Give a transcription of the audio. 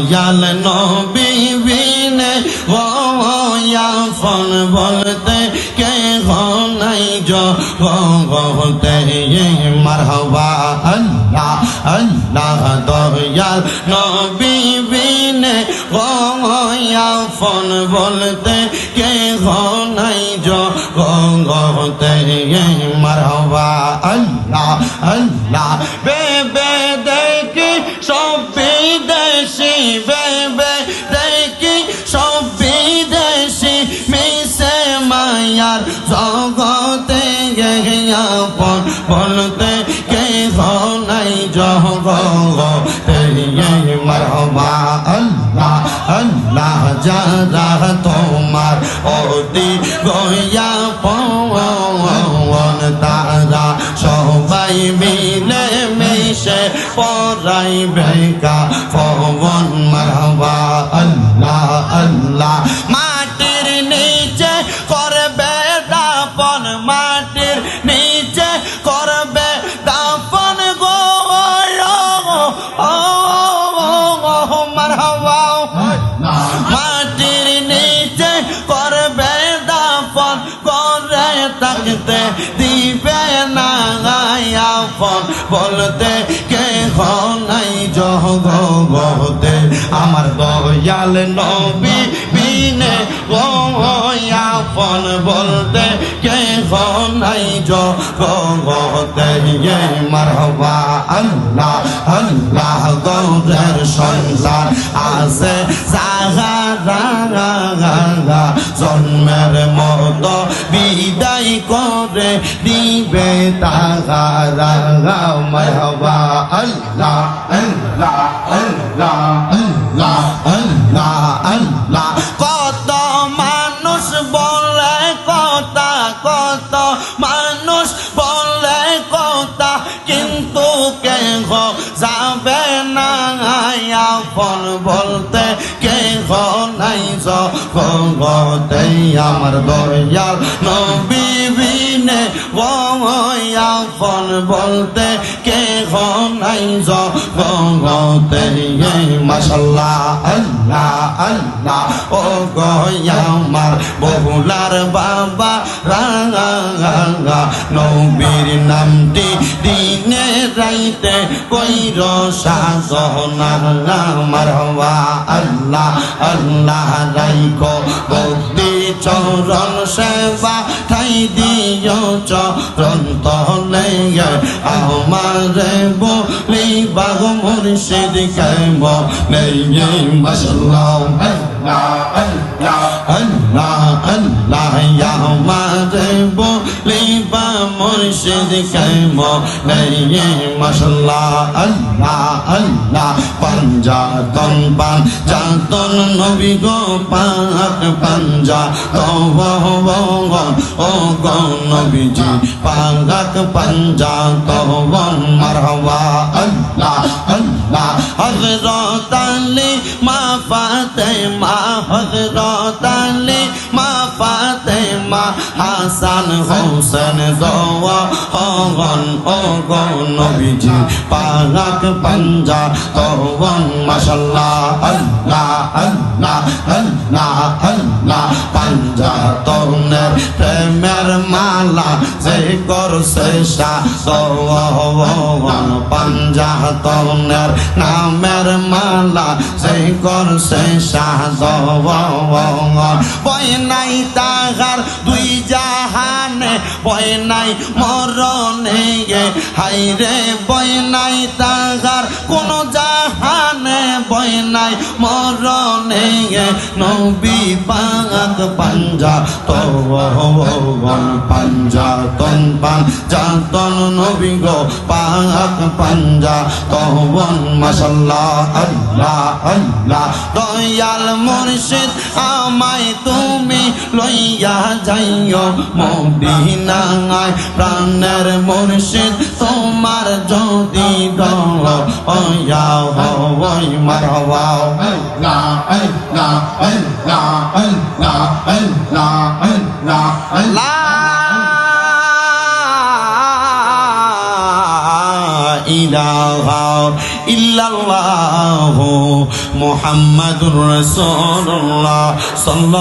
দয়াল নবী বিনে আপন বলতে কে নাই জগতে মারহাবা আল্লাহ আল্লাহ দয়াল নবী বিনে আপন বলতে কে নাই জগতে মারহাবা আল্লাহ আল্লাহ বেবে দেখি সব বিদেশি বেবে দেখি সব বিদেশি মিশে মায়ার জগতে আপন বলতে কে নাই জগতে মারহাবা আল্লাহ আল্লাহ যারা তোমার অতি গয়া পবন তারা সবাই মিলে মিশে পড়াইবে পবন মারহাবা আল্লাহ আল্লাহ মাটির নিচে করবে দাপন মাটির নিচে করবে দাপন গো মারহাবা মাটির নিচে করবে দাপন করে থাকতে দিবে না আপন বলতে কে নাই জগতে আমার দয়াল নবী বিনে আপন বলতে কে নাই জগতে মারহাবা আল্লাহ আল্লাহ গৌরের সন্তান আছে সাহারা জন্মের মতো বিদায় করে দিবে তাহারা মারহাবা আল্লাহ আল্লাহ আল্লাহ আল্লাহ আল্লাহ আল্লাহ কত মানুষ বলে কথা কত মানুষ বলে কথা কিন্তু কে যাবে না আপন বলতে কে নাই জগতে আমার দয়াল নবী বিনে আপন বলতে কে নাই জগতে মাশাআল্লাহ আল্লাহ আল্লাহ ও গো আমার বহুলার বাবা রাঙা নবীর নামটি দিনে রাইতে কইর সাধনা মারহাবা আল্লাহ আল্লাহ রাইকো ভক্তি চরণ সেবা ঠাই দিও চরণ তলে আমারে বলি বাগ মুর্শিদ কেম নেই মাশাআল্লাহ আল্লাহ আল্লাহ আল্লাহ আমারে বলি বা মুর্শিদ কেম নেই মাশাআল্লাহ আল্লাহ আল্লাহ পাঞ্জাতন পাঞ্জাতন নবী গো পাক পাঞ্জাতন ও গো নবীজি পাক পাঞ্জাতন মারহাবা আল্লাহ আল্লাহ হযরত আলী মা ফাতেমা হযরত আলী মা ফাতেমা হাসান হোসেন দোয়া হগন ও গো নবীজি পাক পাঞ্জাতন মাশাআল্লাহ আল্লাহ আল্লাহ আল্লাহ আল্লাহ পাঞ্জাতনের প্রেমের মালা যে করছে সাধন পাঞ্জাতনের নামের মালা যে করছে সাধন বই নাই তাহার দুই জাহানে বই নাই মরণে হাই রে বই নাই তাহার কোন জাহানে বই নাই মরণে নবী পাক পাঞ্জাতন পাঞ্জাতন পাঞ্জাতন নবী গো পাক পাঞ্জাতন মাশাআল্লাহ আল্লাহ আল্লাহ দয়াল মুর্শিদ আমায় তুমি লইয়া যাইও মদিনায় প্রাণের মুর্শিদ তোমার যদি দয়া হয় মারহাবা আল্লাহ আল্লাহ আল্লাহ আল্লাহ আল্লাহ আল্লাহ আল্লাহ ইলাহা ইল্লাল্লাহু মুহাম্মাদুর রাসূলুল্লাহ সাল্লাল্লাহু